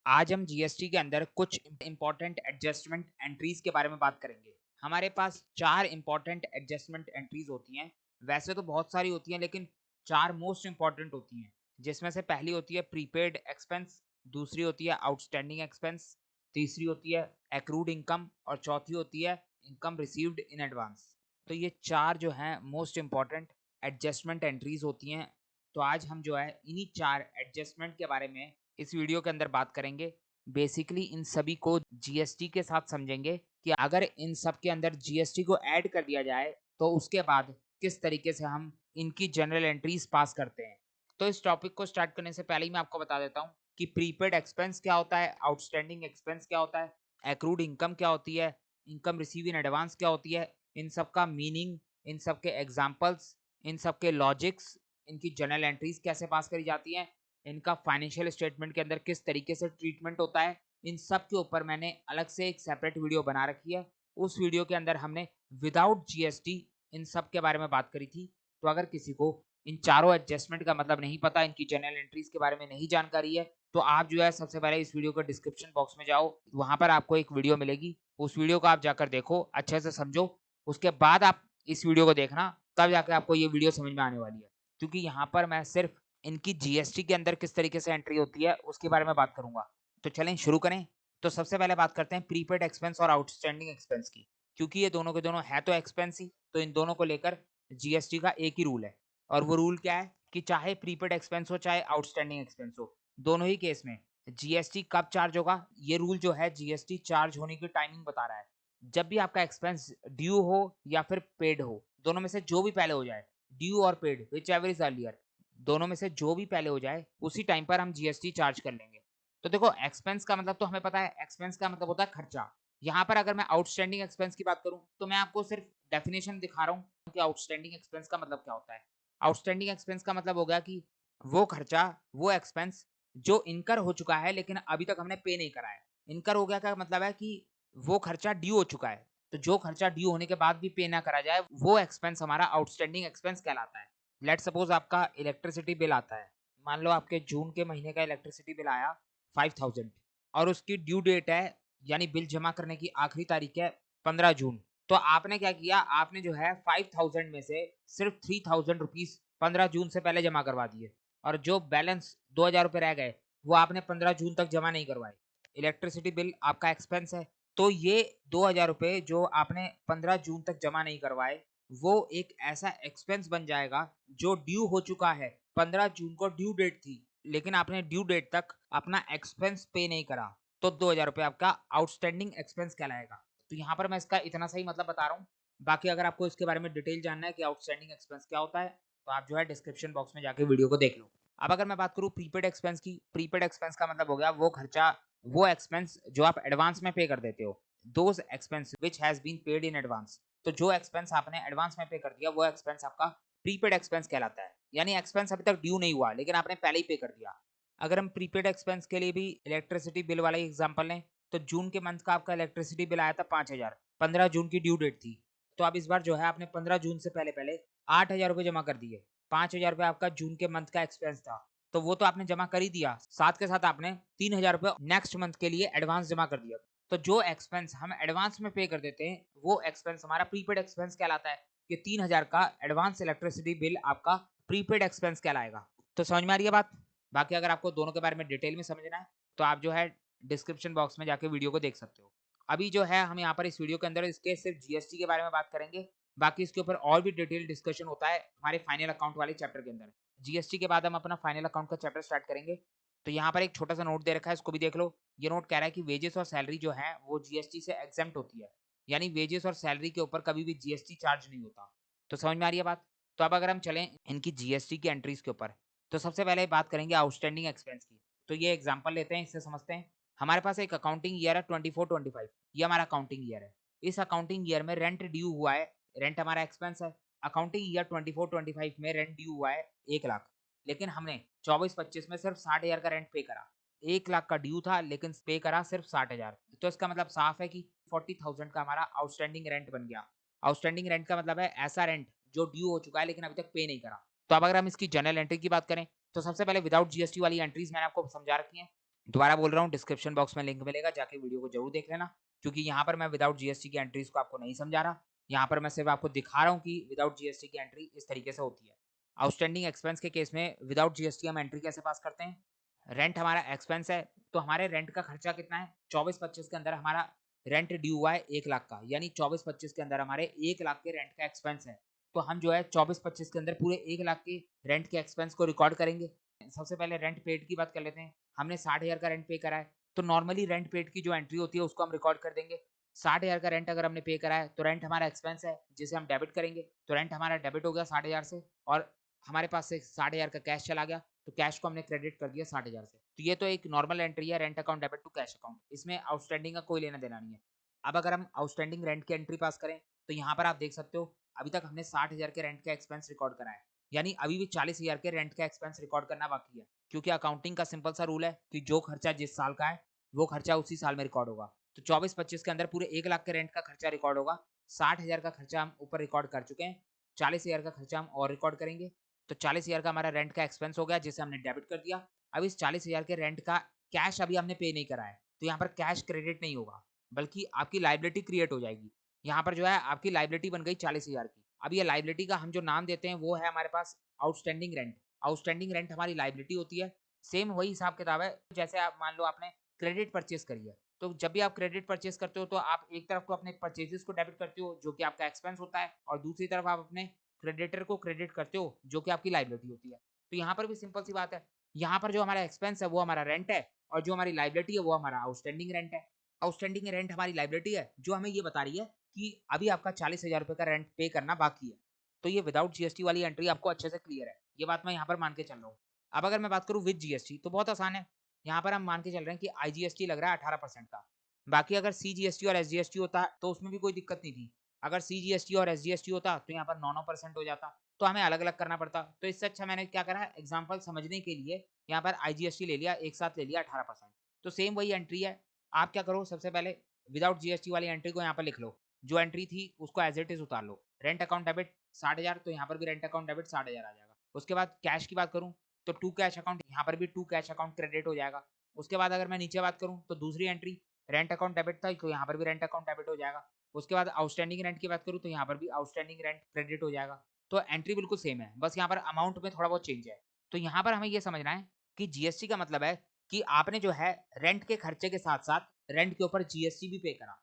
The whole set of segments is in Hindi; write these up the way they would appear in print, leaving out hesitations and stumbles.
आज हम जीएसटी के अंदर कुछ इंपॉर्टेंट एडजस्टमेंट एंट्रीज के बारे में बात करेंगे। हमारे पास 4 इंपॉर्टेंट एडजस्टमेंट एंट्रीज होती हैं। वैसे तो बहुत सारी होती हैं लेकिन 4 मोस्ट इंपॉर्टेंट होती हैं, जिसमें से पहली होती है प्रीपेड एक्सपेंस, दूसरी होती है आउटस्टैंडिंग एक्सपेंस, तीसरी होती है एक्रूड इनकम और चौथी होती है इनकम रिसीव्ड इन एडवांस। तो ये 4 जो हैं मोस्ट इंपॉर्टेंट एडजस्टमेंट एंट्रीज होती हैं। तो आज हम जो है इन्हीं 4 एडजस्टमेंट के बारे में इस वीडियो के अंदर बात करेंगे। बेसिकली इन सभी को जीएसटी के साथ समझेंगे कि अगर इन सब के अंदर जीएसटी को ऐड कर दिया जाए तो उसके बाद किस तरीके से हम इनकी जनरल एंट्रीज पास करते हैं। तो इस टॉपिक को स्टार्ट करने से पहले ही मैं आपको बता देता हूँ कि प्रीपेड एक्सपेंस क्या होता है, आउटस्टैंडिंग एक्सपेंस क्या होता है, एक्रूड इनकम क्या होती है, इनकम रिसीव इन एडवांस क्या होती है, इन सब का मीनिंग, इन सब के एग्जाम्पल्स, इन सब के लॉजिक्स, इनकी जनरल एंट्रीज कैसे पास करी जाती हैं, इनका फाइनेंशियल स्टेटमेंट के अंदर किस तरीके से ट्रीटमेंट होता है। इन सब के ऊपर मैंने अलग से एक सेपरेट वीडियो बना रखी है। उस वीडियो के अंदर हमने विदाउट जीएसटी इन सब के बारे में बात करी थी। तो अगर किसी को इन चारों एडजस्टमेंट का मतलब नहीं पता, इनकी जनरल एंट्रीज के बारे में नहीं जानकारी है, तो आप जो है सबसे पहले इस वीडियो के डिस्क्रिप्शन बॉक्स में जाओ, वहां पर आपको एक वीडियो मिलेगी। उस वीडियो को आप जाकर देखो, अच्छे से समझो, उसके बाद आप इस वीडियो को देखना, तब जाकर आपको ये वीडियो समझ में आने वाली है। क्योंकि यहाँ पर मैं सिर्फ इनकी जीएसटी के अंदर किस तरीके से एंट्री होती है उसके बारे में बात करूंगा। तो चलें शुरू करें। तो सबसे पहले बात करते हैं प्रीपेड एक्सपेंस और आउटस्टैंडिंग एक्सपेंस की। क्योंकि ये दोनों के दोनों है तो एक्सपेंस ही, तो इन दोनों को लेकर जीएसटी का एक ही रूल है। और वो रूल क्या है कि चाहे प्रीपेड एक्सपेंस हो चाहे आउटस्टैंडिंग एक्सपेंस हो, दोनों ही केस में जीएसटी कब चार्ज होगा, ये रूल जो है जीएसटी चार्ज होने की टाइमिंग बता रहा है। जब भी आपका एक्सपेंस ड्यू हो या फिर पेड हो, दोनों में से जो भी पहले हो जाए, ड्यू और paid which ever is earlier, दोनों में से जो भी पहले हो जाए उसी टाइम पर हम जीएसटी चार्ज कर लेंगे। तो देखो, एक्सपेंस का मतलब तो हमें पता है, एक्सपेंस का मतलब होता है खर्चा। यहाँ पर अगर मैं आउटस्टैंडिंग एक्सपेंस की बात करूं तो मैं आपको सिर्फ डेफिनेशन दिखा रहा हूँ कि आउटस्टैंडिंग एक्सपेंस का मतलब क्या होता है। आउटस्टैंडिंग एक्सपेंस का मतलब हो गया कि वो खर्चा, वो एक्सपेंस जो इनकर हो चुका है लेकिन अभी तक हमने पे नहीं करा है। इनकर हो गया का मतलब है कि वो खर्चा ड्यू हो चुका है, तो जो खर्चा ड्यू होने के बाद भी पे ना करा जाए, वो एक्सपेंस हमारा आउटस्टैंडिंग एक्सपेंस कहलाता है। लेट सपोज आपका इलेक्ट्रिसिटी बिल आता है, मान लो आपके जून के महीने का इलेक्ट्रिसिटी बिल आया 5000 और उसकी ड्यू डेट है, यानी बिल जमा करने की आखिरी तारीख है 15 जून। तो आपने क्या किया, आपने जो है 5000 में से सिर्फ 3000 रुपीज 15 जून से पहले जमा करवा दिए, और जो बैलेंस 2000 रुपये रह गए वो आपने 15 जून तक जमा नहीं करवाए। इलेक्ट्रिसिटी बिल आपका एक्सपेंस है, तो ये 2000 रुपये जो आपने 15 जून तक जमा नहीं करवाए, वो एक ऐसा एक्सपेंस बन जाएगा जो ड्यू हो चुका है। 15 जून को ड्यू डेट थी, लेकिन आपने ड्यू डेट तक अपना एक्सपेंस पे नहीं करा, तो 2000 रुपये आपका आउटस्टैंडिंग एक्सपेंस कहलाएगा। तो यहाँ पर मैं इसका इतना सही मतलब बता रहा हूँ। बाकी अगर आपको इसके बारे में डिटेल जानना है कि आउटस्टैंडिंग एक्सपेंस क्या होता है, तो आप जो है डिस्क्रिप्शन बॉक्स में जाके वीडियो को देख लो। अब अगर मैं बात करूँ प्रीपेड एक्सपेंस की, प्रीपेड एक्सपेंस का मतलब हो गया वो खर्चा, वो एक्सपेंस जो आप एडवांस में पे कर देते हो, those expense which has been paid in advance. तो जो एक्सपेंस आपने एडवांस में पे कर दिया वो एक्सपेंस आपका प्रीपेड एक्सपेंस कहलाता है। यानी एक्सपेंस अभी तक ड्यू नहीं हुआ लेकिन आपने पहले ही पे कर दिया। अगर हम प्रीपेड एक्सपेंस के लिए भी इलेक्ट्रिसिटी बिल वाला एग्जांपल लें, तो जून के मंथ का आपका इलेक्ट्रिसिटी बिल आया था 5000, 15 जून की ड्यू डेट थी। तो अब इस बार जो है आपने 15 जून से पहले पहले 8000 रुपये जमा कर दिए। 5000 रुपये आपका जून के मंथ का एक्सपेंस था, तो वो तो आपने जमा कर ही दिया, साथ के साथ आपने 3000 रुपये नेक्स्ट मंथ के लिए एडवांस जमा कर दिया। तो जो एक्सपेंस हम एडवांस में पे कर देते हैं वो एक्सपेंस हमारा प्रीपेड एक्सपेंस कहलाता है। कि 3000 का एडवांस इलेक्ट्रिसिटी बिल आपका प्रीपेड एक्सपेंस कहलाएगा। तो समझ में आ रही है बात। बाकी अगर आपको दोनों के बारे में डिटेल में समझना है तो आप जो है डिस्क्रिप्शन बॉक्स में जाके वीडियो को देख सकते हो। अभी जो है हम यहाँ पर इस वीडियो के अंदर इसके सिर्फ जीएसटी के बारे में बात करेंगे। बाकी इसके ऊपर और भी डिटेल डिस्कशन होता है हमारे फाइनल अकाउंट वाले चैप्टर के अंदर। जीएसटी के बाद हम अपना फाइनल अकाउंट का चैप्टर स्टार्ट करेंगे। तो यहाँ पर एक छोटा सा नोट दे रखा है, इसको भी देख लो। ये नोट कह रहा है कि वेजेस और सैलरी जो है वो जीएसटी से एग्जेम्प्ट होती है, यानी वेजेस और सैलरी के ऊपर कभी भी जीएसटी चार्ज नहीं होता। तो समझ में आ रही है बात। तो अब अगर हम चलें इनकी जीएसटी की एंट्रीज के ऊपर, तो सबसे पहले बात करेंगे आउटस्टैंडिंग एक्सपेंस की। तो ये एग्जांपल लेते हैं, इससे समझते हैं। हमारे पास एक अकाउंटिंग ईयर है 24-25, ये हमारा अकाउंटिंग ईयर है। इस अकाउंटिंग ईयर में रेंट ड्यू हुआ है, रेंट हमारा एक्सपेंस है। अकाउंटिंग ईयर 24-25 में रेंट ड्यू हुआ है 1 लाख, लेकिन हमने 24-25 में सिर्फ 60,000 का रेंट पे करा। 1 लाख का ड्यू था लेकिन पे करा सिर्फ 60,000। तो इसका मतलब साफ है कि 40,000 का हमारा आउटस्टैंडिंग रेंट बन गया। आउटस्टैंडिंग रेंट का मतलब है ऐसा रेंट जो ड्यू हो चुका है लेकिन अभी तक पे नहीं करा। तो अब अगर हम इसकी जनरल एंट्री की बात करें, तो सबसे पहले विदाउट जीएसटी वाली एंट्रीज मैंने आपको समझा रखी हैं। दोबारा बोल रहा हूँ, डिस्क्रिप्शन बॉक्स में लिंक मिलेगा, जाके वीडियो को जरूर देख लेना, क्योंकि यहाँ पर मैं विदाउट जीएसटी की एंट्रीज को आपको नहीं समझा रहा। यहाँ पर मैं सिर्फ आपको दिखा रहा हूँ कि विदाउट जीएसटी की एंट्री इस तरीके से होती है। आउटस्टैंडिंग एक्सपेंस के केस में विदाउट जीएसटी हम एंट्री कैसे पास करते हैं? रेंट हमारा एक्सपेंस है, तो हमारे रेंट का खर्चा कितना है? 24-25 के अंदर हमारा रेंट ड्यू हुआ है 1 लाख का, यानी 24-25 के अंदर हमारे 1 लाख के रेंट का एक्सपेंस है। तो हम जो है 24-25 के अंदर पूरे 1 लाख के रेंट के एक्सपेंस को रिकॉर्ड करेंगे। सबसे पहले रेंट पेड की बात कर लेते हैं। हमने 60,000 का रेंट पे करा है, तो नॉर्मली रेंट पेड की जो एंट्री होती है उसको हम रिकॉर्ड कर देंगे। 60,000 का रेंट अगर हमने पे करा है, तो रेंट हमारा एक्सपेंस है जिसे हम डेबिट करेंगे, तो रेंट हमारा डेबिट हो गया 60,000 से, और हमारे पास से 60,000 का कैश चला गया, तो कैश को हमने क्रेडिट कर दिया 60,000 से। तो ये तो एक नॉर्मल एंट्री है, rent account debit to cash account, इसमें आउटस्टैंडिंग का कोई लेना देना नहीं है। अब अगर हम आउटस्टैंडिंग रेंट की एंट्री पास करें, तो यहाँ पर आप देख सकते हो अभी तक हमने 60,000 के रेंट का एक्सपेंस रिकॉर्ड करा है, यानी अभी भी 40,000 के रेंट का एक्सपेंस रिकॉर्ड करना बाकी है, क्योंकि अकाउंटिंग का सिंपल सा रूल है कि जो खर्चा जिस साल का है वो खर्चा उसी साल में रिकॉर्ड होगा। तो 24-25 के अंदर पूरे 1 लाख के रेंट का खर्चा रिकॉर्ड होगा। 60,000 का खर्चा हम ऊपर रिकॉर्ड कर चुके हैं, 40,000 का खर्चा हम और रिकॉर्ड करेंगे। तो 40,000 का हमारा रेंट का एक्सपेंस हो गया, जिसे हमने डेबिट कर दिया। अब इस 40,000 के रेंट का कैश अभी हमने पे नहीं करा है, तो यहाँ पर कैश क्रेडिट नहीं होगा, बल्कि आपकी लाइबिलिटी क्रिएट हो जाएगी। यहाँ पर जो है आपकी लाइबिलिटी बन गई 40,000 की। अब ये लाइबिलिटी का हम जो नाम देते हैं वो है हमारे पास आउटस्टैंडिंग रेंट। आउटस्टैंडिंग रेंट हमारी लाइबिलिटी होती है। सेम वही हिसाब किताब है, जैसे आप मान लो आपने क्रेडिट परचेज करी है, तो जब भी आप क्रेडिट परचेज करते हो तो आप एक तरफ तो अपने परचेजेस को डेबिट करते हो जो कि आपका एक्सपेंस होता है, और दूसरी तरफ आप अपने क्रेडिटर को क्रेडिट करते हो जो कि आपकी लाइबिलिटी होती है। तो यहाँ पर भी सिंपल सी बात है, यहाँ पर जो हमारा एक्सपेंस है वो हमारा रेंट है, और जो हमारी लाइबिलिटी है वो हमारा आउटस्टैंडिंग रेंट है। आउटस्टैंडिंग रेंट हमारी लाइबिलिटी है जो हमें ये बता रही है कि अभी आपका 40,000 रुपए का रेंट पे करना बाकी है। तो ये विदाउट जीएसटी वाली एंट्री आपको अच्छे से क्लियर है, ये बात मैं यहाँ पर मान के चल रहा हूँ। अब अगर मैं बात करूँ विद जीएसटी, तो बहुत आसान है। यहाँ पर हम मान के चल रहे हैं कि आईजीएसटी लग रहा है 18% का। बाकी अगर सीजीएसटी और एसजीएसटी होता तो उसमें भी कोई दिक्कत नहीं थी। अगर सीजीएसटी और एसजीएसटी होता तो यहाँ पर 9-9% हो जाता, तो हमें अलग अलग करना पड़ता। तो इससे अच्छा मैंने क्या करा, एग्जाम्पल समझने के लिए यहाँ पर आईजीएसटी ले लिया, एक साथ ले लिया 18%। तो सेम वही एंट्री है। आप क्या करो, सबसे पहले विदाउट जीएसटी वाली एंट्री को यहाँ पर लिख लो, जो एंट्री थी उसको एज इट इज उतार लो। रेंट अकाउंट डेबिट 60,000, तो यहाँ पर भी रेंट अकाउंट डेबिट 60,000 आ जाएगा। उसके बाद कैश की बात करूँ, तो टू कैश अकाउंट, यहाँ पर भी टू कैश अकाउंट क्रेडिट हो जाएगा। उसके बाद अगर मैं नीचे बात करूँ, तो दूसरी एंट्री रेंट अकाउंट डेबिट था, तो यहाँ पर भी रेंट अकाउंट डेबिट हो जाएगा। उसके बाद आउटस्टैंडिंग रेंट की बात करूँ, तो यहाँ पर भी आउटस्टैंडिंग रेंट क्रेडिट हो जाएगा। तो एंट्री बिल्कुल सेम है, बस यहाँ पर अमाउंट में थोड़ा बहुत चेंज है। तो यहाँ पर हमें ये समझना है कि जीएसटी का मतलब है कि आपने जो है रेंट के खर्चे के साथ साथ रेंट के ऊपर जीएसटी भी पे करा।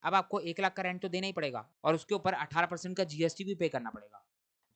अब आपको 1 लाख का रेंट तो देना ही पड़ेगा, और उसके ऊपर 18% का जीएसटी भी पे करना पड़ेगा।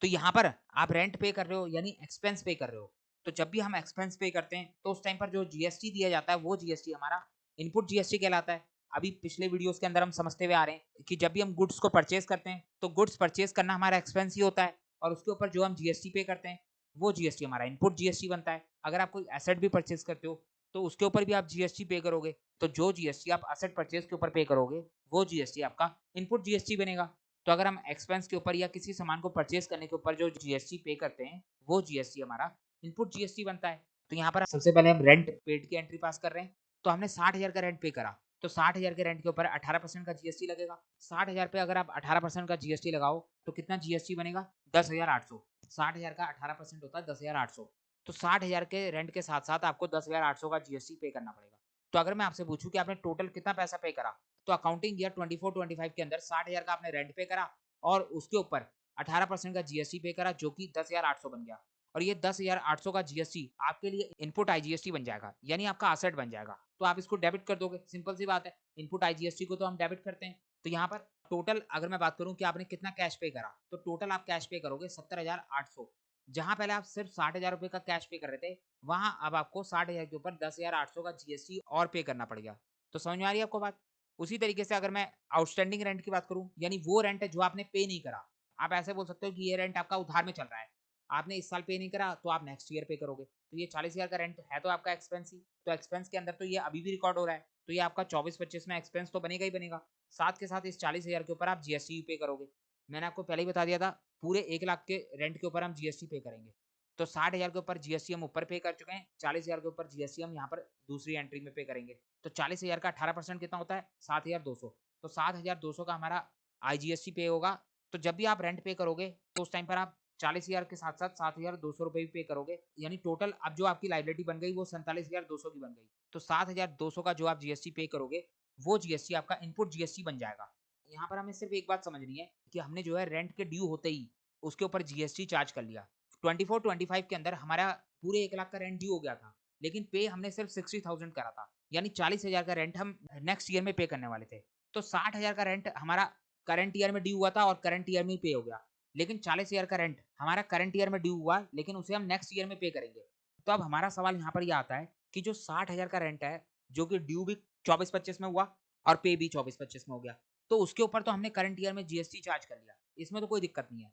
तो यहाँ पर आप रेंट पे कर रहे हो, यानी एक्सपेंस पे कर रहे हो। तो जब भी हम एक्सपेंस पे करते हैं, तो उस टाइम पर जो जीएसटी दिया जाता है वो जीएसटी हमारा इनपुट जीएसटी कहलाता है। अभी पिछले वीडियोस के अंदर हम समझते हुए आ रहे हैं कि जब भी हम गुड्स को परचेज करते हैं, तो गुड्स परचेज करना हमारा एक्सपेंस ही होता है, और उसके ऊपर जो हम जीएसटी पे करते हैं वो जीएसटी हमारा इनपुट जीएसटी बनता है। अगर आप कोई एसेट भी परचेज करते हो, तो उसके ऊपर भी आप जीएसटी पे करोगे। तो जो जीएसटी आप एसेट परचेज के ऊपर पे करोगे, वो जीएसटी आपका इनपुट जीएसटी बनेगा। तो अगर हम एक्सपेंस के ऊपर या किसी सामान को परचेज करने के ऊपर जो जीएसटी पे करते हैं, वो जीएसटी हमारा इनपुट जीएसटी बनता है। तो यहाँ पर सबसे पहले हम रेंट पेड की एंट्री पास कर रहे हैं। तो हमने 60,000 का रेंट पे करा, तो 60,000 के रेंट के ऊपर 18% का जीएसटी लगेगा। 60,000 पे अगर आप 18% का जीएसटी लगाओ, तो कितना जीएसटी बनेगा? 10,800। 60,000 का 18% होता है 10,800। तो 60,000 के रेंट के साथ साथ आपको 10,800 का जीएसटी पे करना पड़ेगा। तो अगर मैं आपसे पूछूं कि आपने टोटल कितना पैसा पे करा, तो अकाउंटिंग ईयर 24-25 के अंदर 60,000 का आपने रेंट पे करा, और उसके ऊपर 18% का जीएसटी पे करा, जो कि 10,800 बन गया। और ये 10,800 का जीएसटी आपके लिए इनपुट आईजीएसटी बन जाएगा, यानी आपका असेट बन जाएगा। तो आप इसको डेबिट कर दोगे, सिंपल सी बात है। इनपुट आईजीएसटी को तो हम डेबिट करते हैं। तो यहाँ पर टोटल अगर मैं बात करूं कि आपने कितना कैश पे करा, तो टोटल आप कैश पे करोगे 70,800। जहां पहले आप सिर्फ 60,000 रुपए का कैश पे कर रहे थे, वहां अब आपको 60,000 के ऊपर 10,800 का जीएसटी और पे करना पड़ेगा। तो समझ में आ रही है आपको बात? उसी तरीके से अगर मैं आउटस्टैंडिंग रेंट की बात करूं, यानी वो रेंट है जो आपने पे नहीं करा। आप ऐसे बोल सकते हो कि ये रेंट आपका उधार में चल रहा है, आपने इस साल पे नहीं करा, तो आप नेक्स्ट ईयर पे करोगे। तो ये 40,000 का रेंट है, तो आपका एक्सपेंस ही, तो एक्सपेंस के अंदर तो ये अभी भी रिकॉर्ड हो रहा है, तो ये आपका 24-25 में एक्सपेंस तो बनेगा ही बनेगा। साथ के साथ इस 40,000 के ऊपर आप जीएसटी पे करोगे। मैंने आपको पहले ही बता दिया था, पूरे 1 लाख के रेंट के ऊपर हम जीएसटी पे करेंगे। तो 60,000 के ऊपर जीएसटी हम ऊपर पे कर चुके हैं, 40,000 के ऊपर जीएसटी हम यहाँ पर दूसरी एंट्री में पे करेंगे। तो 40,000 का 18% कितना होता है? 7,200। तो 7,200 का हमारा आईजीएसटी पे होगा। तो जब भी आप रेंट पे करोगे, तो उस टाइम पर आप 40,000 के साथ-साथ 7,200 रुपए भी पे करोगे, यानी टोटल अब जो आपकी लायबिलिटी बन गई वो 47,200 की बन गई। तो 7,200 का जो आप जीएसटी पे करोगे, वो जीएसटी आपका इनपुट जीएसटी बन जाएगा। यहाँ पर हमें सिर्फ एक बात समझनी है कि हमने जो है रेंट के ड्यू होते ही उसके ऊपर जीएसटी चार्ज कर लिया। 24-25 के अंदर हमारा पूरे 1 लाख का रेंट ड्यू हो गया था, लेकिन पे हमने सिर्फ 60,000 करा था, यानी 40,000 का रेंट हम नेक्स्ट ईयर में पे करने वाले थे। तो 60,000 का रेंट हमारा करंट ईयर में ड्यू हुआ था और करंट ईयर में ही पे हो गया। लेकिन 40,000 का रेंट हमारा करंट ईयर में ड्यू हुआ, लेकिन उसे हम नेक्स्ट ईयर में पे करेंगे। तो अब हमारा सवाल यहाँ पर ये आता है कि जो 60,000 का रेंट है, जो कि ड्यू भी 24-25 में हुआ और पे भी 24-25 में हो गया, तो उसके ऊपर तो हमने करंट ईयर में जीएसटी चार्ज कर लिया, इसमें तो कोई दिक्कत नहीं है।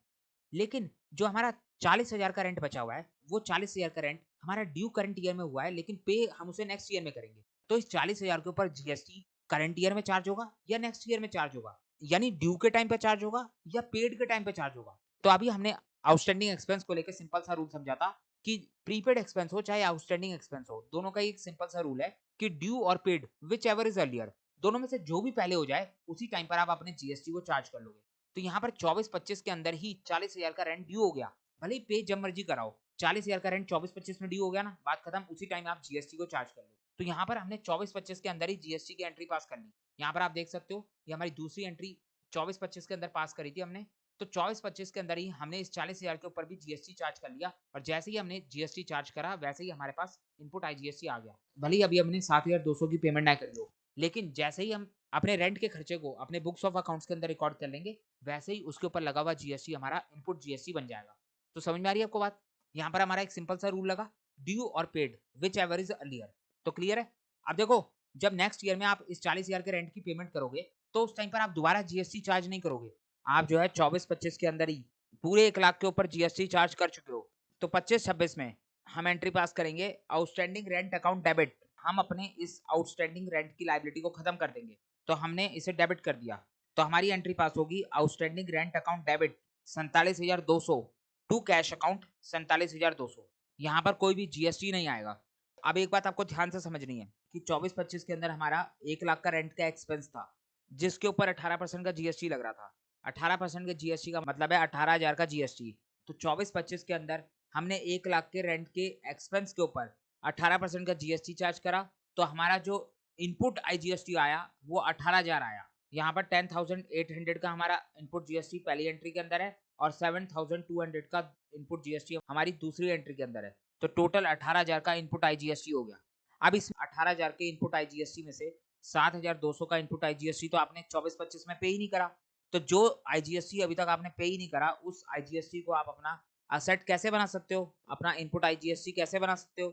लेकिन जो हमारा 40,000 का रेंट बचा हुआ है, वो 40,000 का रेंट हमारा ड्यू करंट ईयर में हुआ है, लेकिन पे हम उसे नेक्स्ट ईयर में करेंगे। तो इस 40,000 के ऊपर जीएसटी करंट ईयर में चार्ज होगा या नेक्स्ट ईयर में चार्ज होगा? यानी ड्यू के टाइम पे चार्ज होगा या पेड के टाइम पे चार्ज होगा? तो अभी हमने आउटस्टैंडिंग एक्सपेंस को लेकर सिंपल सा रूल समझा था कि प्रीपेड एक्सपेंस हो चाहे आउटस्टैंडिंग एक्सपेंस हो, दोनों का एक सिंपल सा रूल है कि ड्यू और paid which ever is earlier, दोनों में से जो भी पहले हो जाए उसी टाइम पर आप अपने जीएसटी को चार्ज कर लोगे। तो यहाँ पर 24-25 के अंदर ही 40,000 का रेंट ड्यू हो गया, भले ही पे जब मर्जी कराओ, 40,000 का रेंट 24-25 में ड्यू हो गया ना, बात खत्म, उसी टाइम आप जीएसटी को चार्ज कर लो। तो यहाँ पर हमने 24-25 के अंदर ही जीएसटी की एंट्री पास कर ली। यहाँ पर आप देख सकते हो ये हमारी दूसरी एंट्री 24-25 के अंदर पास करी थी हमने। तो 24-25 के अंदर ही हमने इस 40,000 के ऊपर भी जीएसटी चार्ज कर लिया, और जैसे ही हमने जीएसटी चार्ज करा वैसे ही हमारे पास इनपुट आईजीएसटी आ गया। भले ही अभी हमने 7,200 की पेमेंट ना करी हो, लेकिन जैसे ही हम अपने रेंट के खर्चे को अपने बुक्स ऑफ अकाउंट्स के अंदर रिकॉर्ड कर लेंगे, वैसे ही उसके ऊपर लगा हुआ जीएसटी हमारा इनपुट जीएसटी बन जाएगा। तो समझ में आ रही है आपको बात? यहाँ पर हमारा एक सिंपल सा रूल लगा, ड्यू और paid which ever is earlier. तो क्लियर है? अब देखो, जब नेक्स्ट ईयर में आप इस 40,000 के रेंट की पेमेंट करोगे, तो उस टाइम पर आप दोबारा जीएसटी चार्ज नहीं करोगे। आप जो है 24-25 के अंदर ही पूरे 1 लाख के ऊपर जीएसटी चार्ज कर चुके हो। तो 25-26 में हम एंट्री पास करेंगे आउटस्टैंडिंग रेंट अकाउंट डेबिट। हम अपने इस आउटस्टैंडिंग रेंट की लायबिलिटी को खत्म कर देंगे। तो हमने इसे डेबिट कर दिया, तो हमारी एंट्री पास होगी outstanding rent account debit 47,200 to cash account 47,200। यहाँ पर कोई भी जीएसटी नहीं आएगा। अब एक बात आपको ध्यान से समझनी है कि 24-25 के अंदर हमारा 1 लाख का रेंट का एक्सपेंस था, जिसके ऊपर 18% का जीएसटी लग रहा था। 18% के जीएसटी का मतलब है 18,000 का जीएसटी। तो 24-25 के अंदर हमने 1 लाख के रेंट के एक्सपेंस के ऊपर 18% का जीएसटी चार्ज करा, तो हमारा जो इनपुट आईजीएसटी आया वो 18,000 आया। यहाँ पर 10,800 का हमारा इनपुट जीएसटी पहली एंट्री के अंदर है, और 7,200 का इनपुट जीएसटी हमारी दूसरी एंट्री के अंदर है। तो टोटल 18,000 का इनपुट आईजीएसटी हो गया। अब इस 18,000 के इनपुट आईजीएसटी में से 7,200 का इनपुट आईजीएसटी तो आपने 24-25 में पे ही नहीं करा। तो जो आईजीएसटी अभी तक आपने पे ही नहीं करा, उस आईजीएसटी को आप अपना असेट कैसे बना सकते हो, अपना इनपुट आईजीएसटी कैसे बना सकते हो?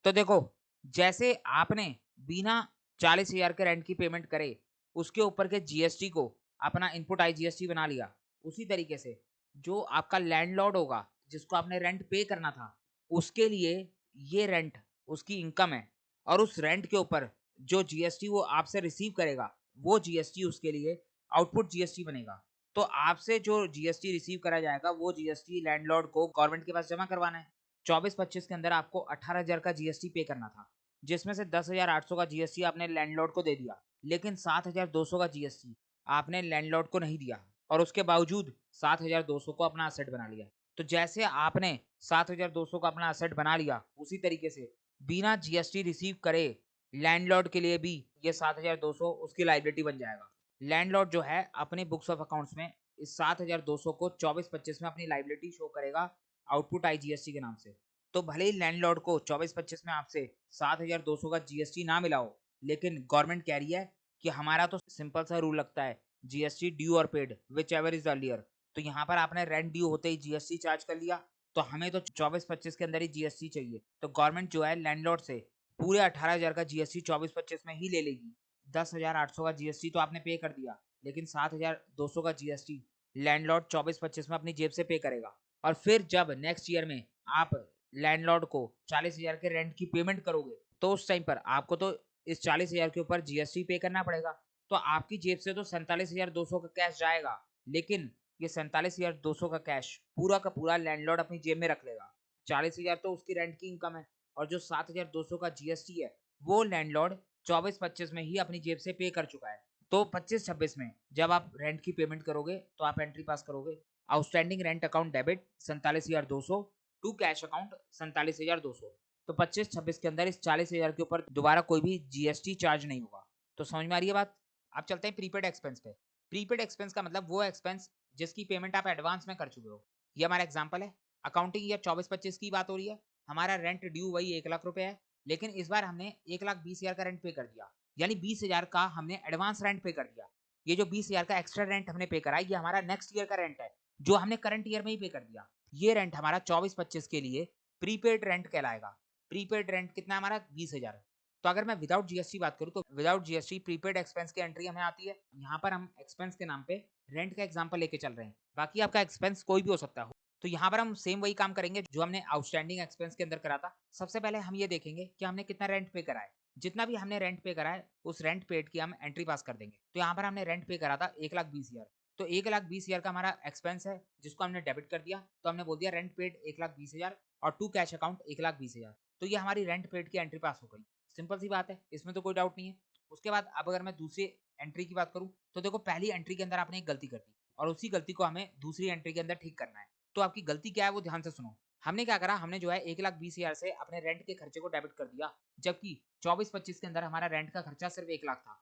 तो देखो, जैसे आपने बिना 40,000 के रेंट की पेमेंट करे उसके ऊपर के जीएसटी को अपना इनपुट आईजीएसटी बना लिया, उसी तरीके से जो आपका लैंडलॉर्ड होगा जिसको आपने रेंट पे करना था, उसके लिए ये रेंट उसकी इनकम है, और उस रेंट के ऊपर जो जीएसटी वो आपसे रिसीव करेगा, वो जीएसटी उसके लिए आउटपुट जीएसटी बनेगा। तो आपसे जो जीएसटी रिसीव करा जाएगा वो जीएसटी लैंडलॉर्ड को गवर्नमेंट के पास जमा करवाना है। 24-25 के अंदर आपको 18,000 का जीएसटी पे करना था, जिसमें से 10,800 का जीएसटी आपने लैंडलॉर्ड को दे दिया, लेकिन 7,200 का जीएसटी आपने लैंडलॉर्ड को नहीं दिया, और उसके बावजूद 7,200 को अपना असेट बना लिया। तो जैसे आपने 7,200 का अपना असेट बना लिया, उसी तरीके से बिना जीएसटी रिसीव करे लैंडलॉर्ड के लिए भी ये 7,200 उसकी लायबिलिटी बन जाएगा। लैंडलॉर्ड जो है अपने बुक्स ऑफ अकाउंट्स में इस 7,200 को 24-25 में अपनी लायबिलिटी शो करेगा आउटपुट आईजीएसटी के नाम से। तो भले ही लैंडलॉर्ड को 24-25 में आपसे 7,200 का जीएसटी ना मिला हो, लेकिन गवर्नमेंट कह रही है कि हमारा तो सिंपल सा रूल लगता है, जीएसटी ड्यू और paid which ever is earlier. तो यहाँ पर आपने रेंट ड्यू होते ही जीएसटी चार्ज कर लिया, तो हमें तो 24-25 के अंदर ही जीएसटी चाहिए। तो गवर्नमेंट जो है लैंडलॉर्ड से पूरे 18,000 का जीएसटी 24-25 में ही ले लेगी। 10,800 का जीएसटी तो आपने पे कर दिया, लेकिन 7,200 का जीएसटी लैंडलॉर्ड 24-25 में अपनी जेब से पे करेगा। और फिर जब नेक्स्ट ईयर में आप लैंडलॉर्ड को 40,000 के रेंट की पेमेंट करोगे, तो उस टाइम पर आपको तो इस 40,000 के ऊपर जीएसटी पे करना पड़ेगा। तो आपकी जेब से तो 47,200 का कैश जाएगा, लेकिन ये 47,200 का कैश पूरा का पूरा लैंडलॉर्ड अपनी जेब में रख लेगा। 40,000 तो उसकी रेंट की इनकम है, और जो 7,200 का जीएसटी है वो लैंडलॉर्ड 24-25 में ही अपनी जेब से पे कर चुका है। तो 25-26 में जब आप रेंट की पेमेंट करोगे तो आप एंट्री पास करोगे outstanding rent account debit 47,200 to cash account 47,200। तो 25-26 के अंदर इस 40,000 के ऊपर दोबारा कोई भी जीएसटी चार्ज नहीं होगा। तो समझ में आ रही है बात। अब चलते हैं प्रीपेड एक्सपेंस पे। प्रीपेड एक्सपेंस का मतलब वो एक्सपेंस जिसकी पेमेंट आप एडवांस में कर चुके हो। ये हमारा एग्जांपल है, अकाउंटिंग ईयर 24-25 की बात हो रही है, हमारा रेंट ड्यू वही 1 लाख रुपए है, लेकिन इस बार हमने 1,20,000 का रेंट पे कर दिया, यानी 20,000 का हमने एडवांस रेंट पे कर दिया। ये जो 20,000 का एक्स्ट्रा रेंट हमने पे करा है, ये हमारा नेक्स्ट ईयर का रेंट है जो हमने करंट ईयर में ही पे कर दिया। ये रेंट हमारा 24-25 के लिए प्रीपेड रेंट कहलाएगा। प्रीपेड रेंट कितना हमारा 20,000। तो अगर मैं विदाउट जीएसटी बात करूं तो विदाउट जीएसटी प्रीपेड एक्सपेंस की एंट्री हमें आती है। यहाँ पर हम एक्सपेंस के नाम पे रेंट का एग्जांपल लेके चल रहे हैं, बाकी आपका एक्सपेंस कोई भी हो सकता है। तो यहाँ पर हम सेम वही काम करेंगे जो हमने आउटस्टैंडिंग एक्सपेंस के अंदर करा था। सबसे पहले हम ये देखेंगे कि हमने कितना रेंट पे करा है। जितना भी हमने रेंट पे करा है उस रेंट पेड की हम एंट्री पास कर देंगे। तो यहाँ पर हमने रेंट पे करा था 1,20,000, तो 1,20,000 का हमारा एक्सपेंस है जिसको हमने डेबिट कर दिया। तो हमने बोल दिया रेंट पेड 1,20,000 और टू कैश अकाउंट 1,20,000। तो ये हमारी रेंट पेड की एंट्री पास हो गई। सिंपल सी बात है, इसमें तो कोई डाउट नहीं है। उसके बाद अब अगर मैं दूसरी एंट्री की बात करूं तो देखो, पहली एंट्री के अंदर आपने एक गलती कर दी और उसी गलती को हमें दूसरी एंट्री के अंदर ठीक करना है। तो आपकी गलती क्या है वो ध्यान से सुनो। हमने क्या करा, हमने जो है 1,20,000 से अपने रेंट के खर्चे को डेबिट कर दिया, जबकि 24-25 के अंदर हमारा रेंट का खर्चा सिर्फ 1 लाख था।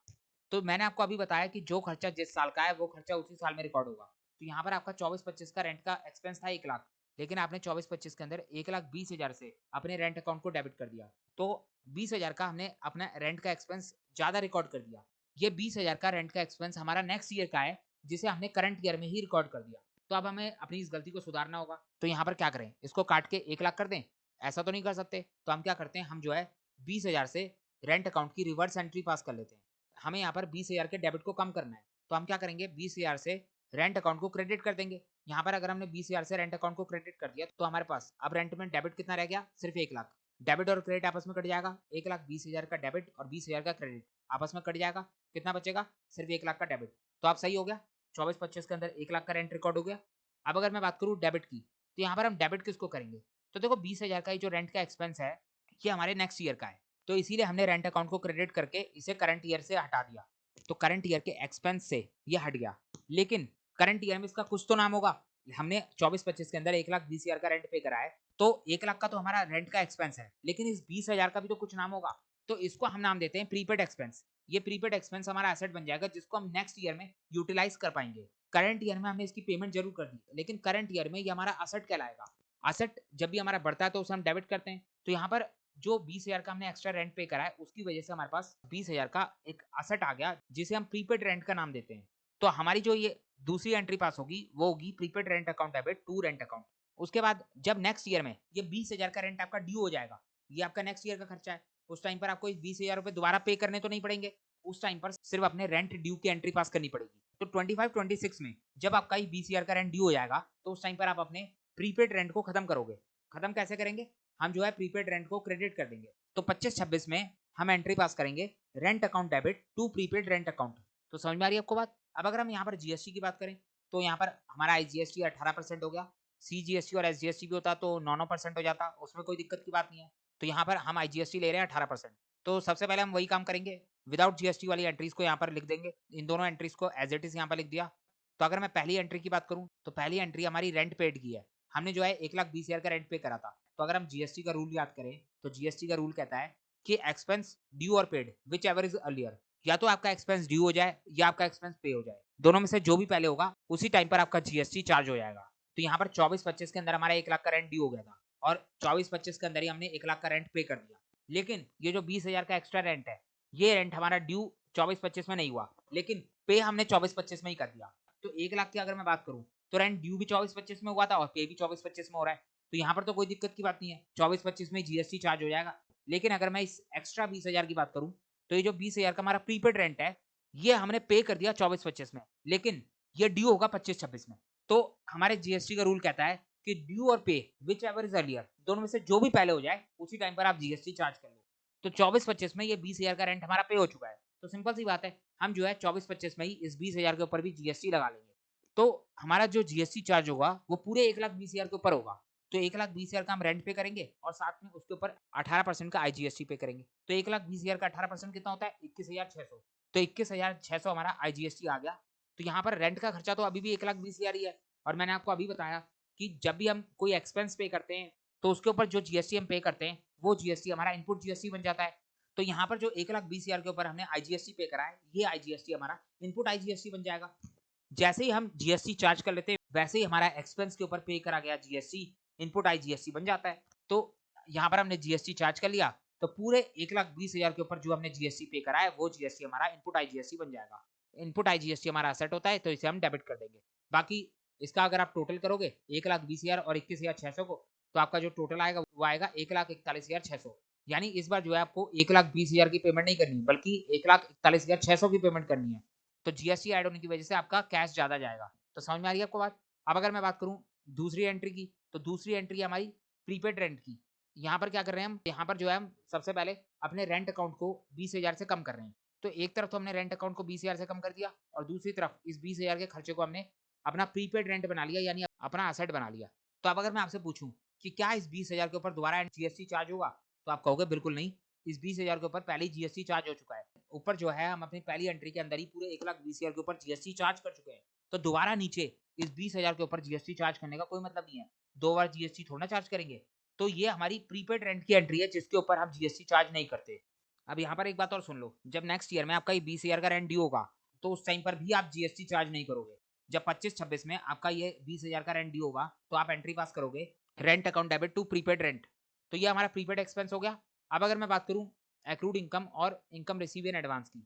तो मैंने आपको अभी बताया कि जो खर्चा जिस साल का है वो खर्चा उसी साल में रिकॉर्ड होगा। तो यहाँ पर आपका 24-25 का रेंट का एक्सपेंस था 1 लाख, लेकिन आपने 24-25 के अंदर 1,20,000 से अपने रेंट अकाउंट को डेबिट कर दिया। तो 20,000 का हमने अपना रेंट का एक्सपेंस ज्यादा रिकॉर्ड कर दिया। ये 20,000 का रेंट का एक्सपेंस हमारा नेक्स्ट ईयर का है जिसे हमने करंट ईयर में ही रिकॉर्ड कर दिया। तो अब हमें अपनी इस गलती को सुधारना होगा। तो यहाँ पर क्या करें, इसको काट के 1 लाख कर दें? ऐसा तो नहीं कर सकते। तो हम क्या करते हैं, हम जो है 20,000 से रेंट अकाउंट की रिवर्स एंट्री पास कर लेते हैं। हमें यहाँ पर 20,000 के डेबिट को कम करना है। तो हम क्या करेंगे, 20,000 से रेंट अकाउंट को क्रेडिट कर देंगे। यहाँ पर अगर हमने 20,000 से रेंट अकाउंट को क्रेडिट कर दिया तो हमारे पास अब रेंट में डेबिट कितना रह गया, सिर्फ 1 लाख। डेबिट और क्रेडिट आपस में कट जाएगा, 1,20,000 का डेबिट और 20,000 का क्रेडिट आपस में कट जाएगा। कितना बचेगा, सिर्फ 1 लाख का डेबिट। तो आप सही हो गया, 24-25 के अंदर 1 लाख का रेंट रिकॉर्ड हो गया। अब अगर मैं बात करूँ डेबिट की, तो यहाँ पर हम डेबिट किसको करेंगे? तो देखो, 20,000 का जो रेंट का एक्सपेंस है ये हमारे नेक्स्ट ईयर का है, तो इसीलिए हमने रेंट अकाउंट को क्रेडिट करके इसे करंट ईयर से हटा दिया। तो करंट ईयर के एक्सपेंस से ये हट गया, लेकिन करंट ईयर में इसका कुछ तो नाम होगा। हमने 24-25 के अंदर 1,20,000 का रेंट पे करा है, तो 1 लाख का तो हमारा रेंट का एक्सपेंस है, लेकिन इस 20,000 का भी तो कुछ नाम होगा। तो इसको हम नाम देते हैं प्रीपेड एक्सपेंस। ये प्रीपेड एक्सपेंस हमारा एसेट बन जाएगा जिसको हम नेक्स्ट ईयर में यूटिलाइज कर पाएंगे। करंट ईयर में हमने इसकी पेमेंट जरूर कर दी, लेकिन करंट ईयर में ये हमारा असेट कहलाएगा। असेट जब भी हमारा बढ़ता है तो उसे हम डेबिट करते हैं। तो यहाँ पर जो 20,000 का हमने एक्स्ट्रा रेंट पे करा है उसकी वजह से हमारे पास 20,000 का एक असेट आ गया जिसे हम प्रीपेड रेंट का नाम देते हैं। तो हमारी जो ये दूसरी एंट्री पास होगी वो होगी prepaid rent account debit to rent account. उसके बाद जब नेक्स्ट ईयर में ये 20,000 का रेंट आपका ड्यू हो जाएगा, ये आपका नेक्स्ट ईयर का खर्चा है, उस टाइम पर आपको 20,000 रुपए दोबारा पे करने तो नहीं पड़ेंगे। उस टाइम पर सिर्फ अपने रेंट ड्यू की एंट्री पास करनी पड़ेगी। तो 25-26 में जब आपका 20,000 का रेंट ड्यू हो जाएगा तो उस टाइम पर आप अपने प्रीपेड रेंट को खत्म करोगे। खत्म कैसे करेंगे, हम जो है प्रीपेड रेंट को क्रेडिट कर देंगे। तो 25-26 में हम एंट्री पास करेंगे rent account debit to prepaid rent account. तो समझ में आ रही है आपको बात। अब अगर हम यहाँ पर जीएसटी की बात करें तो यहाँ पर हमारा आईजीएसटी 18% हो गया, सीजीएसटी और एसजीएसटी भी होता तो 9% हो जाता, उसमें कोई दिक्कत की बात नहीं है। तो यहाँ पर हम आईजीएसटी ले रहे हैं 18%। तो सबसे पहले हम वही काम करेंगे, विदाउट जीएसटी वाली एंट्रीज को यहाँ पर लिख देंगे। इन दोनों एंट्रीज को एज इट इज यहाँ पर लिख दिया। तो अगर मैं पहली एंट्री की बात करूँ तो पहली एंट्री हमारी रेंट पेड की है। हमने जो है 1,20,000 का रेंट पे करा था। तो अगर हम जीएसटी का रूल याद करें तो जीएसटी का रूल कहता है कि एक्सपेंस ड्यू और paid which ever is earlier, या तो आपका एक्सपेंस ड्यू हो जाए या आपका एक्सपेंस पे हो जाए, दोनों में से जो भी पहले होगा उसी टाइम पर आपका जीएसटी चार्ज हो जाएगा। तो यहाँ पर 24-25 के अंदर हमारा 1 लाख का रेंट ड्यू हो गया था और 24-25 के अंदर ही हमने 1 लाख का रेंट पे कर दिया। लेकिन ये जो 20,000 का एक्स्ट्रा रेंट है, ये रेंट हमारा ड्यू 24-25 में नहीं हुआ, लेकिन पे हमने 24-25 में ही कर दिया। तो 1 लाख की अगर मैं बात करूँ तो रेंट ड्यू भी 24-25 में हुआ था और पे भी 24-25 में हो रहा है। तो यहाँ पर तो कोई दिक्कत की बात नहीं है, 24-25 में जीएसटी चार्ज हो जाएगा। लेकिन अगर मैं इस एक्स्ट्रा 20,000 की बात करूँ तो ये जो 20,000 का हमारा प्रीपेड रेंट है ये हमने पे कर दिया 24-25 में, लेकिन ये ड्यू होगा 25-26 में। तो हमारे जीएसटी का रूल कहता है कि ड्यू और पे विच एवर इज अर्लियर, दोनों में से जो भी पहले हो जाए उसी टाइम पर आप जीएसटी चार्ज कर लो। तो 24-25 में ये 20,000 का रेंट हमारा पे हो चुका है। तो सिंपल सी बात है, हम जो है 24-25 में ही इस 20,000 के ऊपर भी जीएसटी लगा लेंगे। तो हमारा जो जीएसटी चार्ज होगा वो पूरे 1,20,000 के ऊपर होगा। तो 1,20,000 का हम रेंट पे करेंगे और साथ में उसके ऊपर 18% का आईजीएसटी पे करेंगे। तो 1,20,000 का 18% कितना होता है, 21,600। तो 21,600 हमारा आईजीएसटी आ गया। तो यहाँ पर रेंट का खर्चा तो अभी भी 1,20,000 ही है, और मैंने आपको अभी बताया कि जब भी हम कोई एक्सपेंस पे करते हैं तो उसके ऊपर जो जीएसटी हम पे करते हैं वो जीएसटी हमारा इनपुट जीएसटी बन जाता है। तो यहाँ पर जो 1,20,000 के ऊपर हमने आईजीएसटी पे करा है, ये आईजीएसटी हमारा इनपुट आईजीएसटी बन जाएगा। जैसे ही हम जीएसटी चार्ज कर लेते हैं वैसे ही हमारा एक्सपेंस के ऊपर पे करा गया जीएसटी इनपुट आईजीएसटी बन जाता है। तो यहाँ पर हमने जीएसटी चार्ज कर लिया तो पूरे 1,20,000 के ऊपर जो हमने जीएसटी पे करा है वो जीएसटी हमारा इनपुट आईजीएसटी बन जाएगा। इनपुट आईजीएसटी हमारा असेट होता है तो इसे हम डेबिट कर देंगे। बाकी इसका अगर आप टोटल करोगे 1,20,000 और 21,600 को, तो आपका जो टोटल आएगा वो आएगा 1,41,600। यानी इस बार जो है आपको 1,20,000 की पेमेंट नहीं करनी बल्कि 1,41,600 की पेमेंट करनी है। तो जीएसटी ऐड होने की वजह से आपका कैश ज्यादा जाएगा। तो समझ में आ रही है आपको बात? अब अगर मैं बात करूं दूसरी एंट्री की, तो दूसरी एंट्री है हमारी प्रीपेड रेंट की। यहाँ पर क्या कर रहे हैं हम, यहाँ पर जो है हम सबसे पहले अपने रेंट अकाउंट को 20,000 से कम कर रहे हैं। तो एक तरफ तो हमने रेंट अकाउंट को 20,000 से कम कर दिया और दूसरी तरफ इस 20,000 के खर्चे को हमने अपना प्रीपेड रेंट बना लिया, यानी अपना असेट बना लिया। तो अब अगर मैं आपसे पूछूं कि क्या इस 20,000 के ऊपर दोबारा जीएसटी चार्ज होगा, तो आप कहोगे बिल्कुल नहीं, इस 20,000 के ऊपर पहले ही जीएसटी चार्ज हो चुका है। ऊपर जो है हम अपनी पहली एंट्री के अंदर ही पूरे 1,20,000 के ऊपर जीएसटी चार्ज कर चुके हैं। तो दोबारा नीचे इस 20,000 के ऊपर जीएसटी चार्ज करने का कोई मतलब नहीं है। दो बार जीएसटी थोड़ा चार्ज करेंगे। तो ये हमारी प्रीपेड रेंट की एंट्री है जिसके ऊपर हम जीएसटी चार्ज नहीं करते। अब यहाँ पर एक बात और सुन लो, जब नेक्स्ट ईयर में आपका ये 20,000 का रेंट ड्यू होगा तो उस टाइम पर भी आप जीएसटी चार्ज नहीं करोगे। जब 25-26 में आपका ये 20,000 का रेंट ड्यू होगा तो आप एंट्री पास करोगे rent account debit to prepaid rent. तो ये हमारा प्रीपेड एक्सपेंस हो गया। अब अगर मैं बात करूं एक्रूड इनकम और इनकम रिसीव इन एडवांस की,